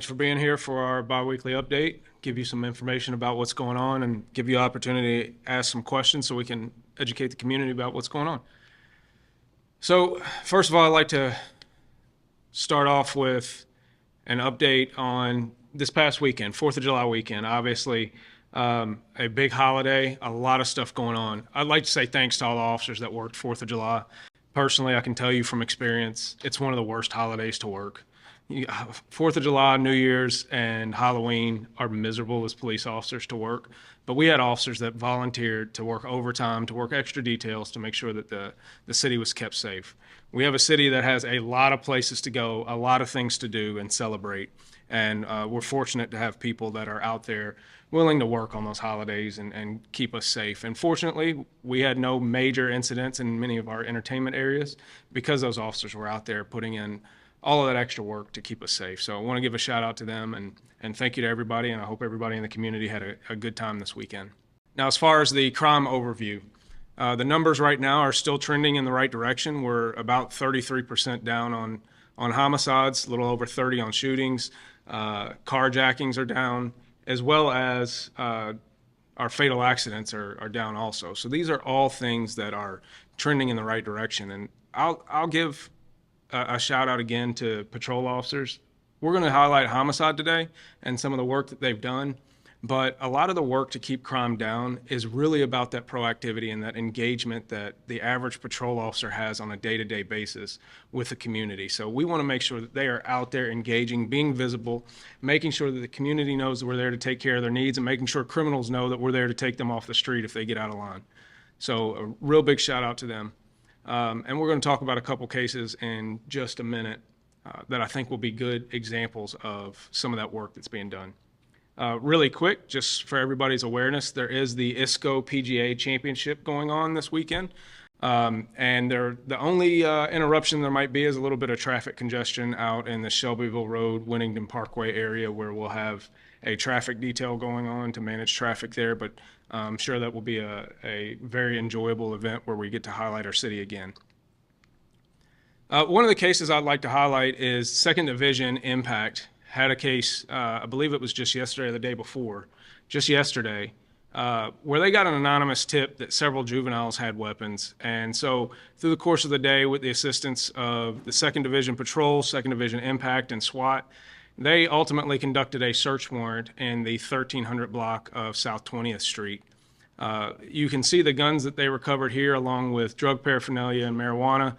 Thanks for being here for our bi-weekly update, give you some information about what's going on and give you an opportunity to ask some questions so we can educate the community about what's going on. So first of all, I'd like to start off with an update on this past weekend, 4th of July weekend. Obviously, a big holiday, a lot of stuff going on. I'd like to say thanks to all the officers that worked 4th of July. Personally, I can tell you from experience, it's one of the worst holidays to work. 4th of July, New Year's, and Halloween are miserable as police officers to work. But we had officers that volunteered to work overtime, to work extra details to make sure that the city was kept safe. We have a city that has a lot of places to go, a lot of things to do and celebrate. And we're fortunate to have people that are out there willing to work on those holidays and keep us safe. And fortunately, we had no major incidents in many of our entertainment areas because those officers were out there putting in all of that extra work to keep us safe. So I want to give a shout out to them and thank you to everybody, and I hope everybody in the community had a good time this weekend. Now, as far as the crime overview, the numbers right now are still trending in the right direction. We're about 33% down on homicides, a little over 30 on shootings. Carjackings are down, as well as our fatal accidents are down also. So these are all things that are trending in the right direction. And I'll give a shout out again to patrol officers. We're going to highlight homicide today and some of the work that they've done, but a lot of the work to keep crime down is really about that proactivity and that engagement that the average patrol officer has on a day-to-day basis with the community. So we want to make sure that they are out there engaging, being visible, making sure that the community knows that we're there to take care of their needs, and making sure criminals know that we're there to take them off the street if they get out of line. So a real big shout out to them. And we're going to talk about a couple cases in just a minute that I think will be good examples of some of that work that's being done. Really quick, just for everybody's awareness, there is the ISCO PGA Championship going on this weekend. And the only interruption there might be is a little bit of traffic congestion out in the Shelbyville Road, Winnington Parkway area, where we'll have a traffic detail going on to manage traffic there. But I'm sure that will be a very enjoyable event where we get to highlight our city again. One of the cases I'd like to highlight is 2nd Division Impact had a case, I believe it was just yesterday or the day before, just yesterday, where they got an anonymous tip that several juveniles had weapons. And so through the course of the day, with the assistance of the 2nd Division Patrol, 2nd Division Impact, and SWAT, they ultimately conducted a search warrant in the 1300 block of South 20th Street. You can see the guns that they recovered here, along with drug paraphernalia and marijuana.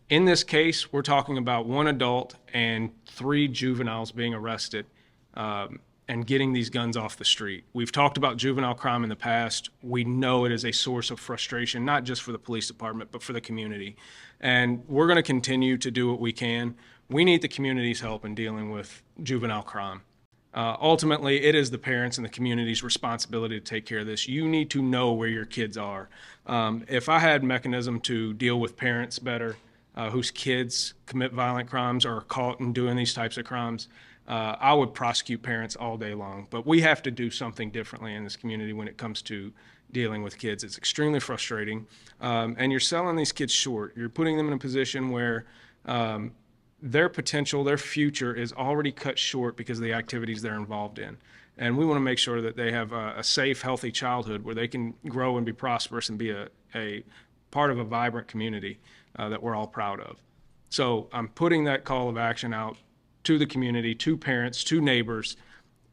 In this case, we're talking about 1 adult and 3 juveniles being arrested and getting these guns off the street. We've talked about juvenile crime in the past. We know it is a source of frustration, not just for the police department, but for the community. And we're going to continue to do what we can. We need the community's help in dealing with juvenile crime. Ultimately, it is the parents and the community's responsibility to take care of this. You need to know where your kids are. If I had mechanism to deal with parents better, whose kids commit violent crimes or are caught in doing these types of crimes, I would prosecute parents all day long. But we have to do something differently in this community when it comes to dealing with kids. It's extremely frustrating. And you're selling these kids short. You're putting them in a position where their potential, their future is already cut short because of the activities they're involved in. And we want to make sure that they have a safe, healthy childhood where they can grow and be prosperous and be a part of a vibrant community that we're all proud of. So I'm putting that call of action out to the community, to parents, to neighbors.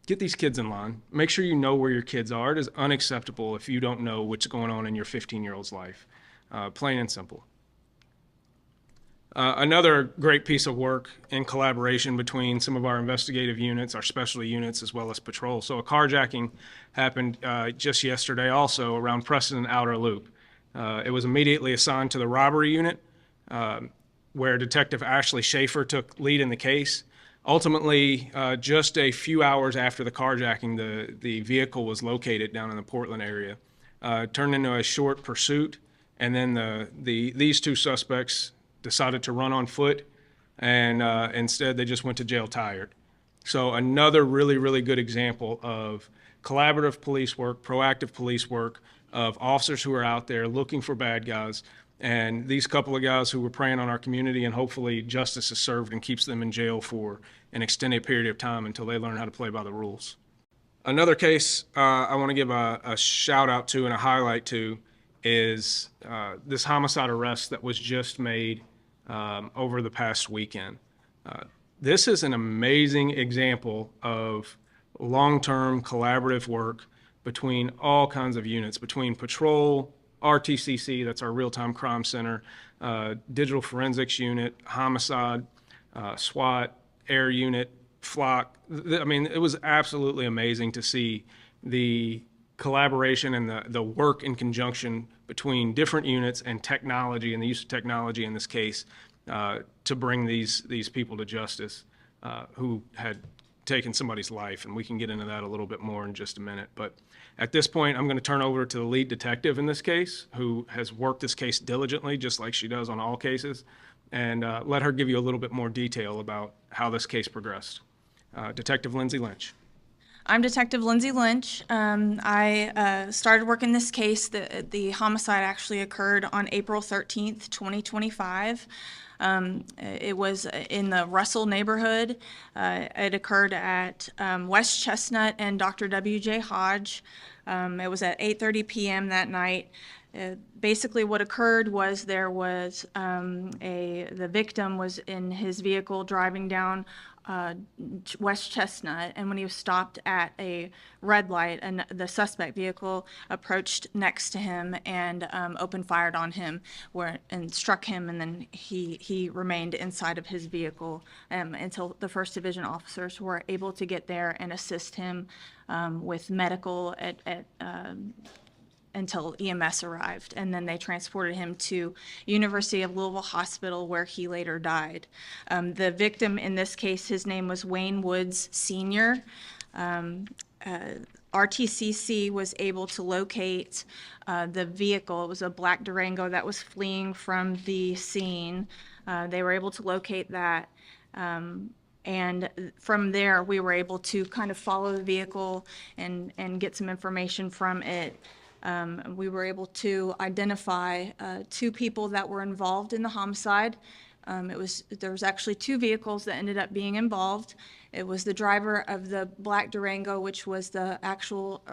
Get these kids in line. Make sure you know where your kids are. It is unacceptable if you don't know what's going on in your 15-year-old's life. Plain and simple. Another great piece of work in collaboration between some of our investigative units, our specialty units, as well as patrol. So a carjacking happened just yesterday also around Preston and Outer Loop. It was immediately assigned to the robbery unit, where Detective Ashley Schaefer took lead in the case. Ultimately, just a few hours after the carjacking, the vehicle was located down in the Portland area. Turned into a short pursuit, and then these 2 suspects decided to run on foot, and instead they just went to jail tired. So another really, really good example of collaborative police work, proactive police work, of officers who are out there looking for bad guys And these couple of guys who were preying on our community, and hopefully justice is served and keeps them in jail for an extended period of time until they learn how to play by the rules. Another case I want to give a shout out to and a highlight to is this homicide arrest that was just made over the past weekend. This is an amazing example of long-term collaborative work between all kinds of units, between patrol, RTCC, that's our real-time crime center, digital forensics unit, homicide, SWAT, air unit, flock. I mean, it was absolutely amazing to see the collaboration and the work in conjunction between different units and technology, and the use of technology in this case, to bring these people to justice who had taken somebody's life. And we can get into that a little bit more in just a minute. But at this point, I'm going to turn over to the lead detective in this case, who has worked this case diligently, just like she does on all cases, and let her give you a little bit more detail about how this case progressed. Detective Lindsay Lynch. I'm Detective Lindsay Lynch. I started working this case. The homicide actually occurred on April 13th, 2025. It was in the Russell neighborhood. It occurred at West Chestnut and Dr. W.J. Hodge. It was at 8:30 p.m. that night. Basically what occurred was there was the victim was in his vehicle driving down West Chestnut, and when he was stopped at a red light, and the suspect vehicle approached next to him and opened fired on him and struck him, and then he remained inside of his vehicle until the 1st Division officers were able to get there and assist him with medical until EMS arrived, and then they transported him to University of Louisville Hospital, where he later died. The victim in this case, his name was Wayne Woods Sr. RTCC was able to locate the vehicle. It was a black Durango that was fleeing from the scene. They were able to locate that. And from there, we were able to kind of follow the vehicle and get some information from it. We were able to identify 2 people that were involved in the homicide. There was actually 2 vehicles that ended up being involved. It was the driver of the black Durango, which was the actual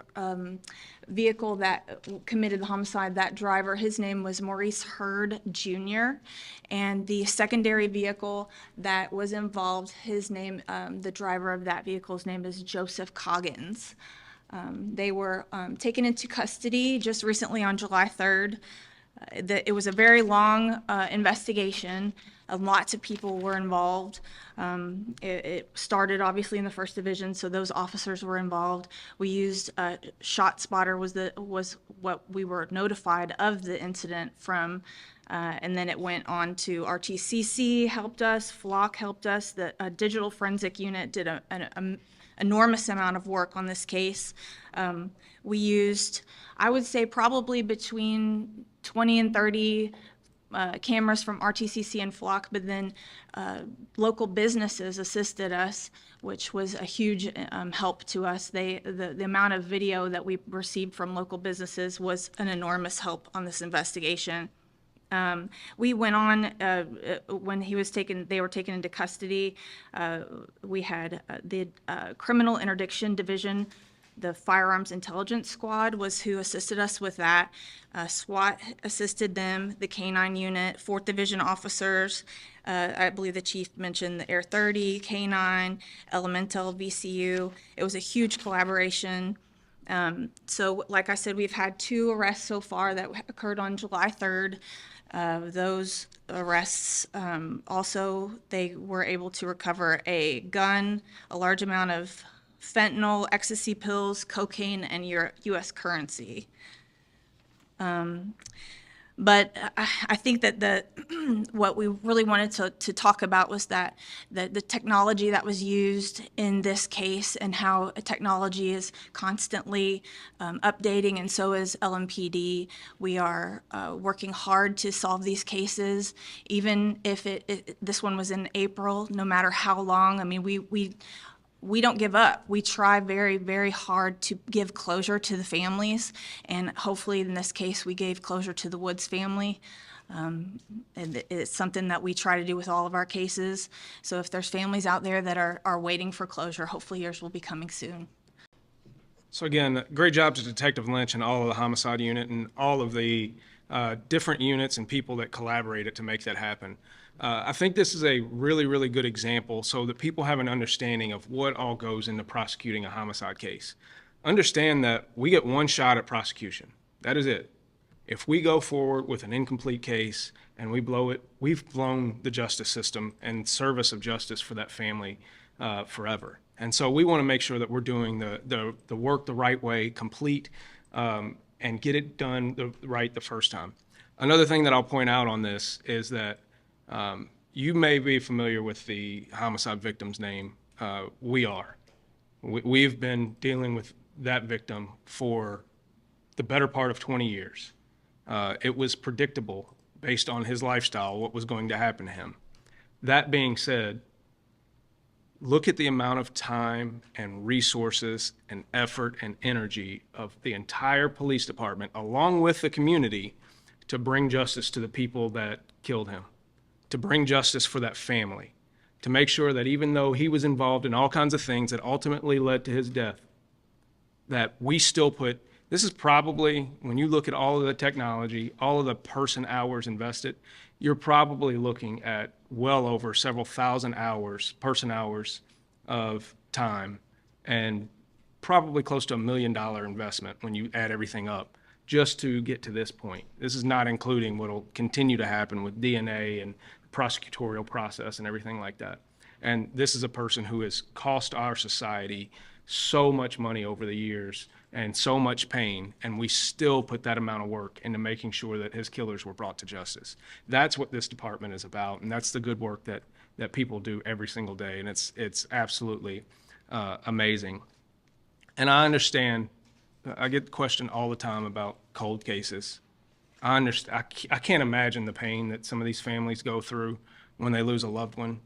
vehicle that committed the homicide. That driver, his name was Maurice Hurd Jr., and the secondary vehicle that was involved, his name, the driver of that vehicle's name is Joseph Coggins. They were taken into custody just recently on July 3rd. It was a very long investigation. Lots of people were involved. It started obviously in the 1st Division, so those officers were involved. We used ShotSpotter was what we were notified of the incident from, and then it went on to RTCC helped us, Flock helped us, the digital forensic unit did an enormous amount of work on this case. We used, I would say, probably between 20 and 30 cameras from RTCC and Flock, but then local businesses assisted us, which was a huge help to us. The amount of video that we received from local businesses was an enormous help on this investigation. We went on when they were taken into custody. We had the Criminal Interdiction Division, the Firearms Intelligence Squad was who assisted us with that. SWAT assisted them, the K-9 unit, 4th Division officers. I believe the chief mentioned the Air 30, K-9, Elemental, VCU. It was a huge collaboration. So like I said, we've had 2 arrests so far that occurred on July 3rd. Those arrests, also, they were able to recover a gun, a large amount of fentanyl, ecstasy pills, cocaine, and U.S. currency. But I think that what we really wanted to talk about was that the technology that was used in this case, and how technology is constantly updating, and so is LMPD. We are working hard to solve these cases, even if this one was in April, no matter how long. I mean, we don't give up. We try very, very hard to give closure to the families, and hopefully in this case we gave closure to the Woods family. And it's something that we try to do with all of our cases. So if there's families out there that are waiting for closure, hopefully yours will be coming soon. So again, great job to Detective Lynch and all of the homicide unit and all of the different units and people that collaborated to make that happen. I think this is a really, really good example so that people have an understanding of what all goes into prosecuting a homicide case. Understand that we get one shot at prosecution. That is it. If we go forward with an incomplete case and we blow it, we've blown the justice system and service of justice for that family forever. And so we want to make sure that we're doing the work the right way, complete, and get it done right the first time. Another thing that I'll point out on this is that you may be familiar with the homicide victim's name. We are. We've been dealing with that victim for the better part of 20 years. It was predictable based on his lifestyle what was going to happen to him. That being said, look at the amount of time and resources and effort and energy of the entire police department, along with the community, to bring justice to the people that killed him, to bring justice for that family, to make sure that even though he was involved in all kinds of things that ultimately led to his death, that we still put, this is probably, when you look at all of the technology, all of the person hours invested, you're probably looking at well over several thousand hours, person hours of time, and probably close to $1 million investment when you add everything up just to get to this point. This is not including what will continue to happen with DNA and the prosecutorial process and everything like that. And this is a person who has cost our society so much money over the years and so much pain, and we still put that amount of work into making sure that his killers were brought to justice. That's what this department is about, and that's the good work that people do every single day, and it's absolutely amazing. And I understand, I get the question all the time about cold cases. I understand, I can't imagine the pain that some of these families go through when they lose a loved one,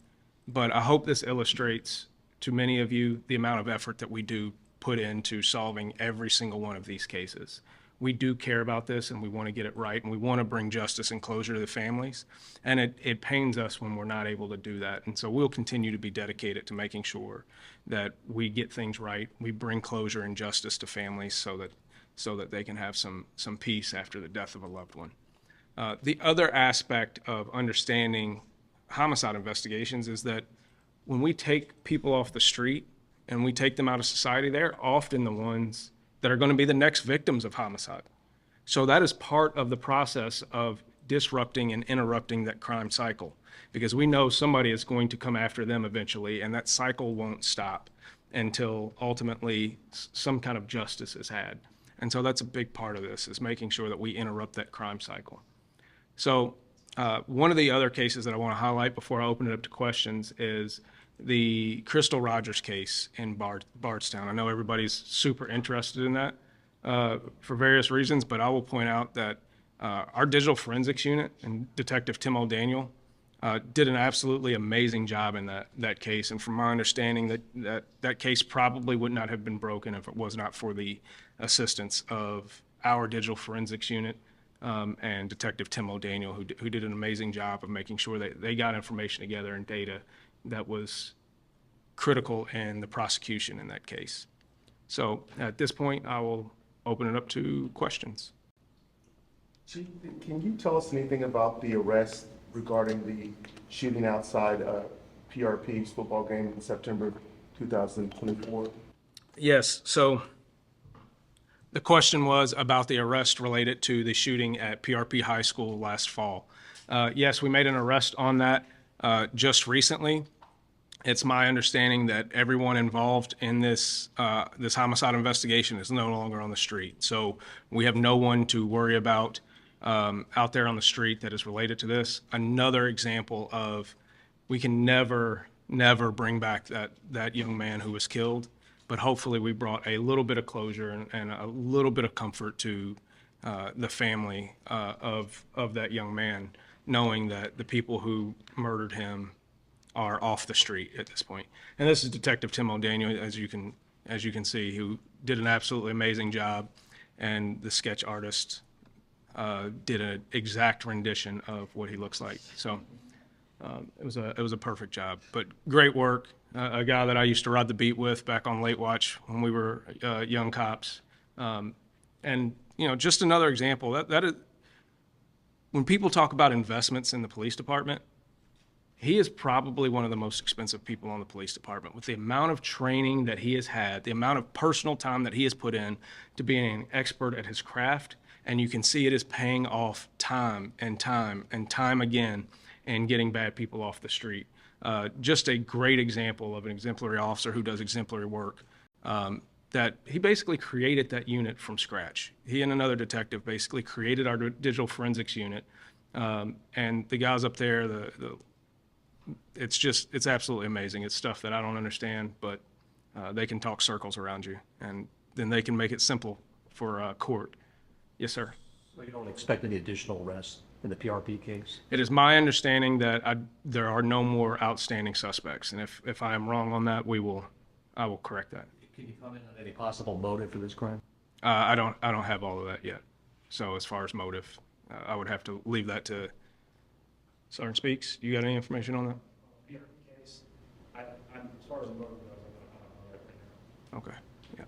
but I hope this illustrates to many of you the amount of effort that we do put into solving every single one of these cases. We do care about this and we want to get it right, and we want to bring justice and closure to the families. And it pains us when we're not able to do that. And so we'll continue to be dedicated to making sure that we get things right. We bring closure and justice to families so that they can have some peace after the death of a loved one. The other aspect of understanding homicide investigations is that when we take people off the street and we take them out of society, they're often the ones that are going to be the next victims of homicide. So that is part of the process of disrupting and interrupting that crime cycle, because we know somebody is going to come after them eventually, and that cycle won't stop until ultimately some kind of justice is had. And so that's a big part of this, is making sure that we interrupt that crime cycle. So one of the other cases that I want to highlight before I open it up to questions is the Crystal Rogers case in Bardstown. I know everybody's super interested in that for various reasons, but I will point out that our digital forensics unit and Detective Tim O'Daniel did an absolutely amazing job in that case. And from my understanding, that case probably would not have been broken if it was not for the assistance of our digital forensics unit and Detective Tim O'Daniel, who did an amazing job of making sure that they got information together and data that was critical in the prosecution in that case. So at this point, I will open it up to questions. Chief, can you tell us anything about the arrest regarding the shooting outside PRP's football game in September 2024? Yes, so the question was about the arrest related to the shooting at PRP High School last fall. Yes, we made an arrest on that just recently. It's my understanding that everyone involved in this homicide investigation is no longer on the street. So we have no one to worry about out there on the street that is related to this. Another example of we can never bring back that young man who was killed, but hopefully we brought a little bit of closure and a little bit of comfort to the family of that young man, knowing that the people who murdered him are off the street at this point. And this is Detective Tim O'Daniel, as you can see, who did an absolutely amazing job, and the sketch artist did an exact rendition of what he looks like. So it was a perfect job. But great work. A guy that I used to ride the beat with back on Late Watch when we were young cops. And just another example that is when people talk about investments in the police department. He is probably one of the most expensive people on the police department with the amount of training that he has had, the amount of personal time that he has put in to being an expert at his craft. And you can see it is paying off time and time and time again and getting bad people off the street. Just a great example of an exemplary officer who does exemplary work. That he basically created that unit from scratch. He and another detective basically created our digital forensics unit. And the guys up there, it's absolutely amazing. It's stuff that I don't understand, but they can talk circles around you, and then they can make it simple for court. Yes, sir. So you don't expect any additional arrests in the PRP case? It is my understanding that there are no more outstanding suspects, and if I am wrong on that, I will correct that. Can you comment on any possible motive for this crime? I don't have all of that yet. So as far as motive, I would have to leave that to Sergeant Speaks. You got any information on that? PRP case, I'm, as far as the motive goes, I don't know that right now. Okay. Yeah.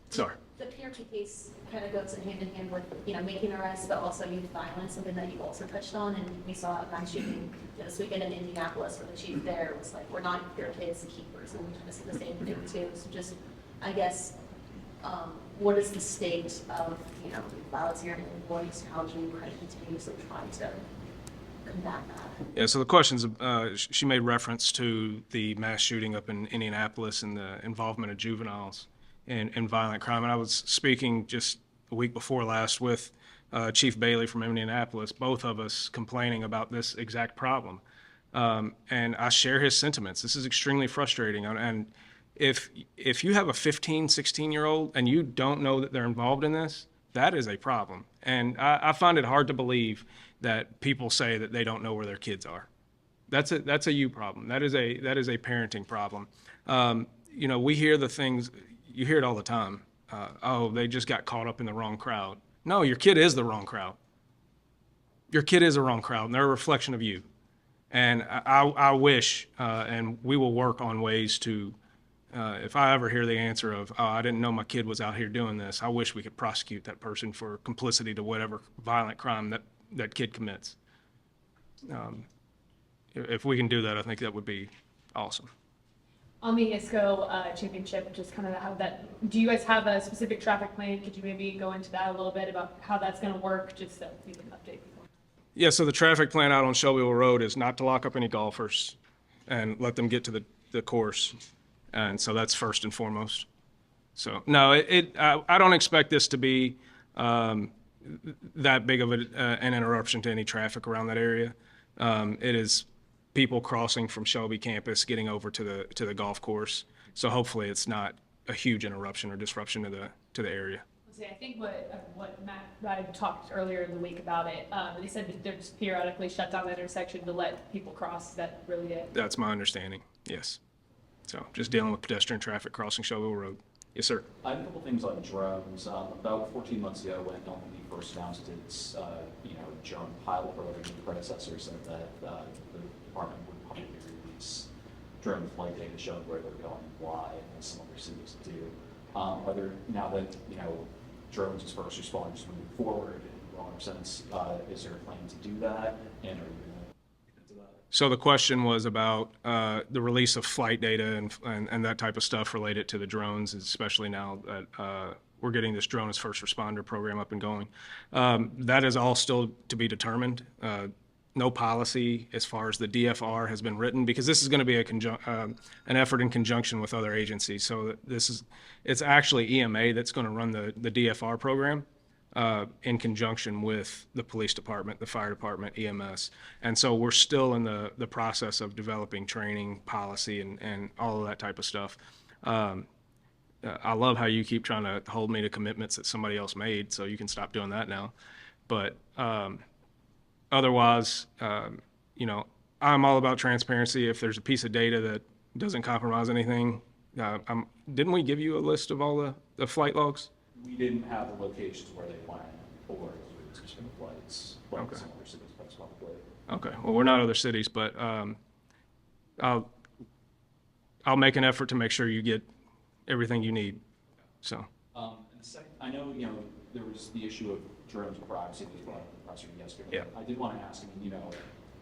Sorry. The PRP case kind of goes hand in hand with, making arrests, but also youth violence, something that you also touched on. And we saw a mass shooting this weekend in Indianapolis where the chief there was like, we're not here kids, keepers. And we kind of see the same thing too. So just, I guess, what is the state of, violence here in Illinois? How do you kind of continuously try to combat that? Yeah, so the questions, she made reference to the mass shooting up in Indianapolis and the involvement of juveniles in violent crime. And I was speaking just a week before last with Chief Bailey from Indianapolis, both of us complaining about this exact problem. And I share his sentiments. This is extremely frustrating. And if you have a 15, 16-year-old and you don't know that they're involved in this, that is a problem. And I find it hard to believe that people say that they don't know where their kids are. That's a you problem. That is a parenting problem. We hear the things, you hear it all the time. Oh, they just got caught up in the wrong crowd. No, your kid is the wrong crowd. Your kid is a wrong crowd, and they're a reflection of you. And I wish, and we will work on ways to, if I ever hear the answer of, oh, I didn't know my kid was out here doing this, I wish we could prosecute that person for complicity to whatever violent crime that kid commits. If we can do that, I think that would be awesome. On the ISCO championship, just kind of how that, do you guys have a specific traffic plan? Could you maybe go into that a little bit about how that's going to work, just so we can update people? Yeah, so the traffic plan out on Shelbyville Road is not to lock up any golfers and let them get to the course. And so that's first and foremost. So no, I don't expect this to be that big of an interruption to any traffic around that area. It is people crossing from Shelby campus getting over to the golf course. So hopefully it's not a huge interruption or disruption to the area. I think what Matt and I talked earlier in the week about it, they said that they're just periodically shut down the intersection to let people cross. Is that really it? That's my understanding, yes. So just dealing with pedestrian traffic crossing Shelbyville Road. Yes, sir. I have a couple things on drones. About 14 months ago, when LMPD first announced its, drone pilot program, the predecessor said that the department would publicly release drone flight data showing where they're going and why, as some other cities do. Are there, now that, drones as first responders moving forward in a broader sense, is there a plan to do that? And are you going to get into that? So the question was about the release of flight data and that type of stuff related to the drones, especially now that we're getting this drone as first responder program up and going. That is all still to be determined. No policy as far as the DFR has been written, because this is going to be an effort in conjunction with other agencies. So it's actually EMA that's going to run the DFR program in conjunction with the police department, the fire department, EMS. And so we're still in the process of developing training, policy, and all of that type of stuff. I love how you keep trying to hold me to commitments that somebody else made, so you can stop doing that now. But otherwise, I'm all about transparency. If there's a piece of data that doesn't compromise anything, didn't we give you a list of all the flight logs? We didn't have the locations where they went or consumer flights, like Okay. some other cities probably. Okay, well, we're not other cities, but I'll make an effort to make sure you get everything you need, so. And the second, I know, there was the issue of drones and privacy that was brought up in the press room yesterday. Yeah. I did want to ask,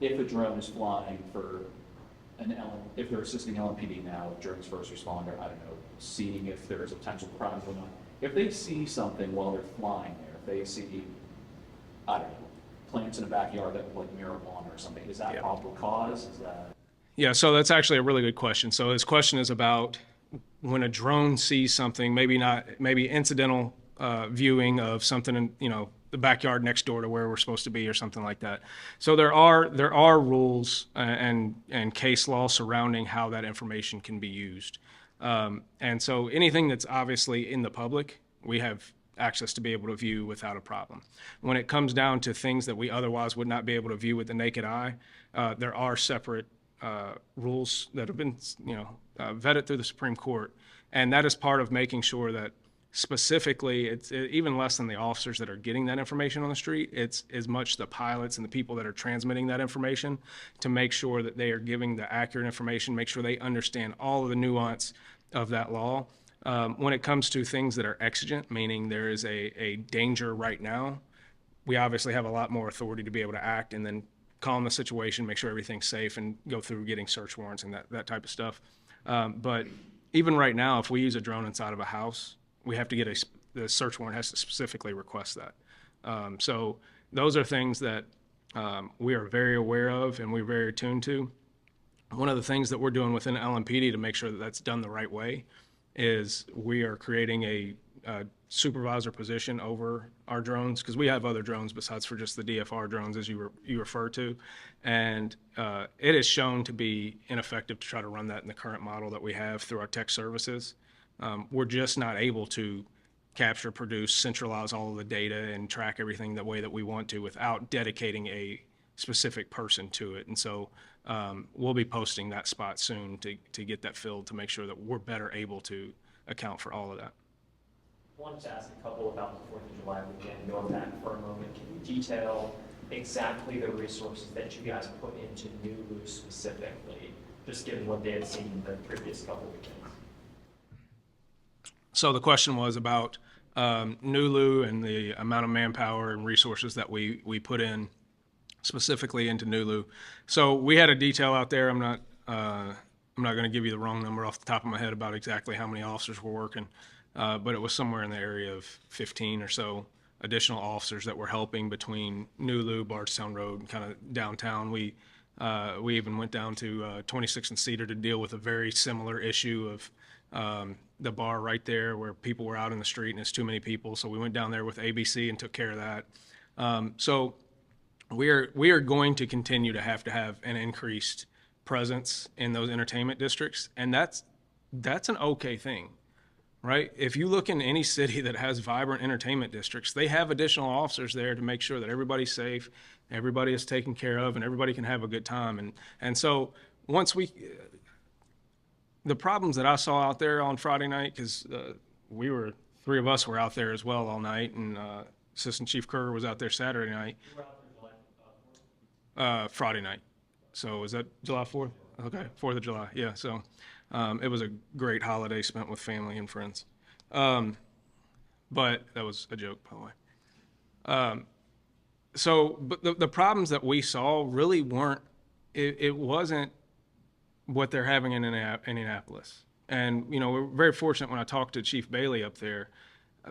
if a drone is flying for if they're assisting LMPD now, drone's first responder, I don't know, seeing if there's a potential crime going on. If they see something while they're flying there, if they see, I don't know, plants in a backyard that look like marijuana or something, is that Yeah. probable cause? Is that? Yeah, so that's actually a really good question. So his question is about when a drone sees something, maybe incidental viewing of something in, the backyard next door to where we're supposed to be or something like that. So there are rules and case law surrounding how that information can be used. And so anything that's obviously in the public, we have access to be able to view without a problem. When it comes down to things that we otherwise would not be able to view with the naked eye, there are separate rules that have been, vetted through the Supreme Court, and that is part of making sure that specifically, it's even less than the officers that are getting that information on the street. It's as much the pilots and the people that are transmitting that information to make sure that they are giving the accurate information, make sure they understand all of the nuance of that law. When it comes to things that are exigent, meaning there is a danger right now, we obviously have a lot more authority to be able to act and then calm the situation, make sure everything's safe, and go through getting search warrants and that type of stuff. But even right now, if we use a drone inside of a house, we have to get the search warrant has to specifically request that. So those are things that we are very aware of and we're very attuned to. One of the things that we're doing within LMPD to make sure that that's done the right way is we are creating a supervisor position over our drones, because we have other drones besides for just the DFR drones, as you refer to, and it is shown to be ineffective to try to run that in the current model that we have through our tech services. We're just not able to capture, produce, centralize all of the data and track everything the way that we want to without dedicating a specific person to it. And so we'll be posting that spot soon to get that filled, to make sure that we're better able to account for all of that. I wanted to ask a couple about the 4th of July weekend, going back for a moment. Can you detail exactly the resources that you guys put into Nulu specifically, just given what they had seen the previous couple weekends? So the question was about Nulu and the amount of manpower and resources that we put in specifically into Nulu. So we had a detail out there. I'm not going to give you the wrong number off the top of my head about exactly how many officers were working, but it was somewhere in the area of 15 or so additional officers that were helping between Nulu, Bardstown Road, and kind of downtown. We even went down to 26th and Cedar to deal with a very similar issue of the bar right there where people were out in the street and it's too many people. So we went down there with ABC and took care of that. So we are going to continue to have an increased presence in those entertainment districts, and that's an okay thing, right? If you look in any city that has vibrant entertainment districts, they have additional officers there to make sure that everybody's safe, everybody is taken care of, and everybody can have a good time. And so once the problems that I saw out there on Friday night, because three of us were out there as well all night, and Assistant Chief Kerr was out there Saturday night. You were out there July 4th? Friday night. So is that July 4th? Okay, 4th of July, yeah. So it was a great holiday spent with family and friends. But that was a joke, by the way. But the problems that we saw really weren't, it wasn't what they're having in Indianapolis. And, we're very fortunate when I talked to Chief Bailey up there,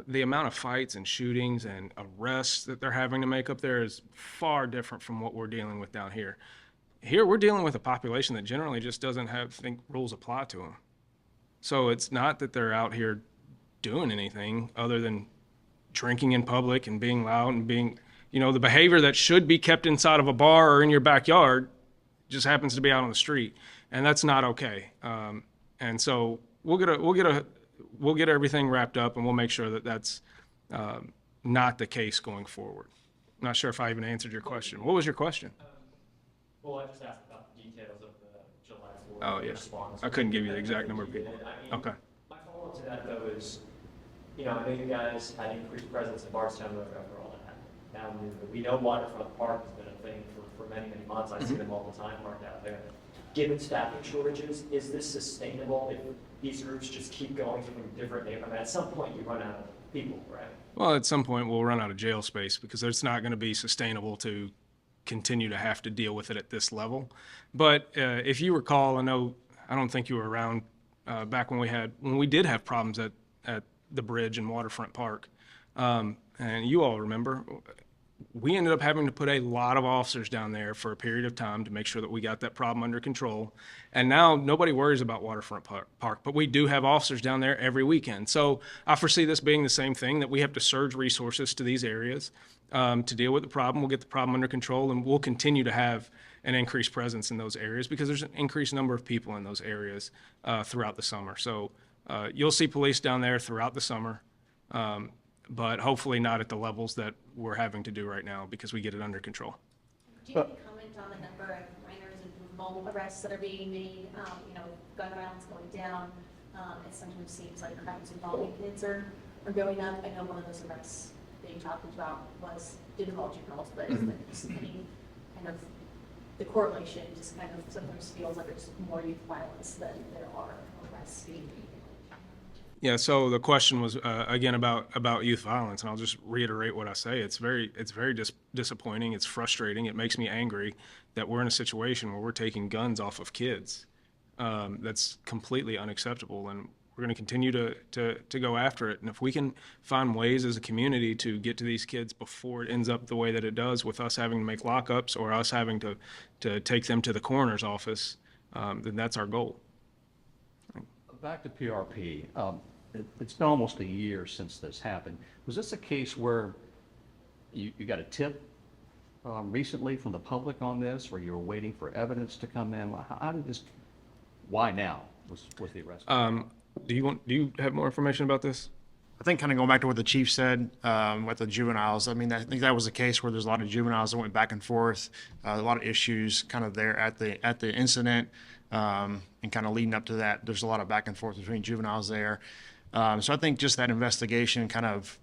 the amount of fights and shootings and arrests that they're having to make up there is far different from what we're dealing with down here. Here, we're dealing with a population that generally just doesn't think rules apply to them. So it's not that they're out here doing anything other than drinking in public and being loud and being, the behavior that should be kept inside of a bar or in your backyard just happens to be out on the street. And that's not okay. And so we'll get everything wrapped up, and we'll make sure that that's not the case going forward. I'm not sure if I even answered your question. What was your question? Well, I just asked about the details of the July 4th Oh, yeah. response. I couldn't give you the exact number of people. Okay. My follow-up to that, though, is, I know you guys had increased presence in Bardstown Road after all that happened. now new. We know Waterfront Park has been a thing for many, many months. I see them all the time parked out there. Given staffing shortages, is this sustainable if these groups just keep going from different neighborhoods? I mean, at some point you run out of people, right? Well, at some point we'll run out of jail space because it's not going to be sustainable to continue to have to deal with it at this level. But if you recall, I don't think you were around back when we did have problems at the bridge in Waterfront Park, and you all remember. We ended up having to put a lot of officers down there for a period of time to make sure that we got that problem under control. And now nobody worries about Waterfront Park, but we do have officers down there every weekend. So I foresee this being the same thing, that we have to surge resources to these areas to deal with the problem. We'll get the problem under control, and we'll continue to have an increased presence in those areas because there's an increased number of people in those areas throughout the summer. So you'll see police down there throughout the summer. But hopefully not at the levels that we're having to do right now because we get it under control. Do you have any comment on the number of minors and mobile arrests that are being made? Gun violence going down. It sometimes seems like crimes involving kids are going up. I know one of those arrests that you talked about did involve juveniles, but is there just any kind of the correlation just kind of sometimes feels like there's more youth violence than there are arrests being made? Yeah, so the question was again about youth violence, and I'll just reiterate what I say. It's very disappointing. It's frustrating. It makes me angry that we're in a situation where we're taking guns off of kids. That's completely unacceptable, and we're going to continue to go after it. And if we can find ways as a community to get to these kids before it ends up the way that it does, with us having to make lockups or us having to take them to the coroner's office, then that's our goal. Back to PRP. It's been almost a year since this happened. Was this a case where you got a tip recently from the public on this, or you were waiting for evidence to come in? How did this? Why now was the arrest? Do you have more information about this? I think kind of going back to what the chief said with the juveniles, I mean, I think that was a case where there's a lot of juveniles that went back and forth, a lot of issues kind of there at the incident, and kind of leading up to that, there's a lot of back and forth between juveniles there. So I think just that investigation kind of,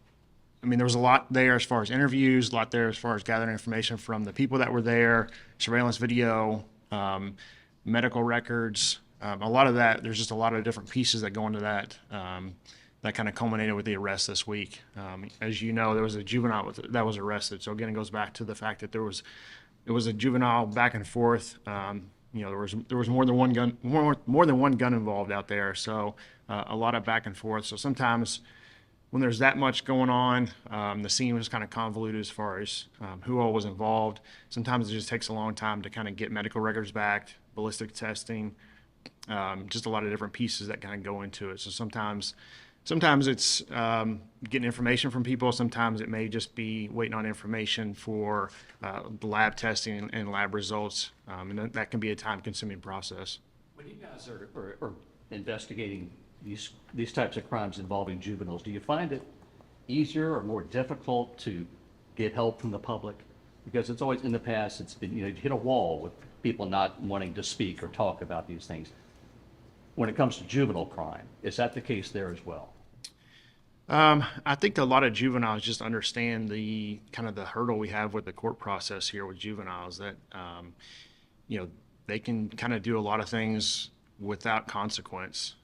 I mean, there was a lot there as far as interviews, a lot there as far as gathering information from the people that were there, surveillance video, medical records, a lot of that. There's just a lot of different pieces that go into that. That kind of culminated with the arrest this week. As you know, there was a juvenile that was arrested. So again, it goes back to the fact that it was a juvenile back and forth. There was more than one gun involved out there. So a lot of back and forth. So sometimes when there's that much going on, the scene was kind of convoluted as far as who all was involved. Sometimes it just takes a long time to kind of get medical records back, ballistic testing, just a lot of different pieces that kind of go into it. So sometimes it's getting information from people. Sometimes it may just be waiting on information for the lab testing and lab results. And that can be a time-consuming process. When you guys are investigating these types of crimes involving juveniles, do you find it easier or more difficult to get help from the public? Because it's always, in the past, it's been, you hit a wall with people not wanting to speak or talk about these things. When it comes to juvenile crime, is that the case there as well? I think a lot of juveniles just understand the kind of the hurdle we have with the court process here with juveniles, that they can kind of do a lot of things without consequence.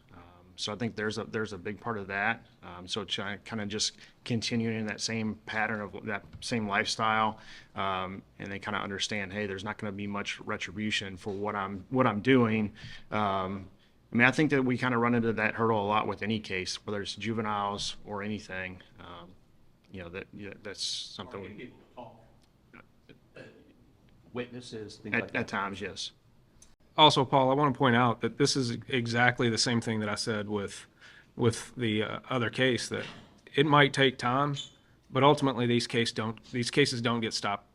So I think there's a big part of that. So kind of just continuing in that same pattern of that same lifestyle, and they kind of understand, hey, there's not going to be much retribution for what I'm doing. I mean, I think that we kind of run into that hurdle a lot with any case, whether it's juveniles or anything. That's something. Witnesses, things like that. At times, yes. Also, Paul, I want to point out that this is exactly the same thing that I said with the other case, that it might take time, but ultimately these cases don't get stopped.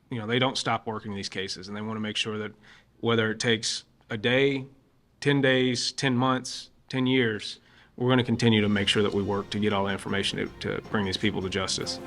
They don't stop working these cases, and they want to make sure that whether it takes a day, 10 days, 10 months, 10 years, we're going to continue to make sure that we work to get all the information to bring these people to justice.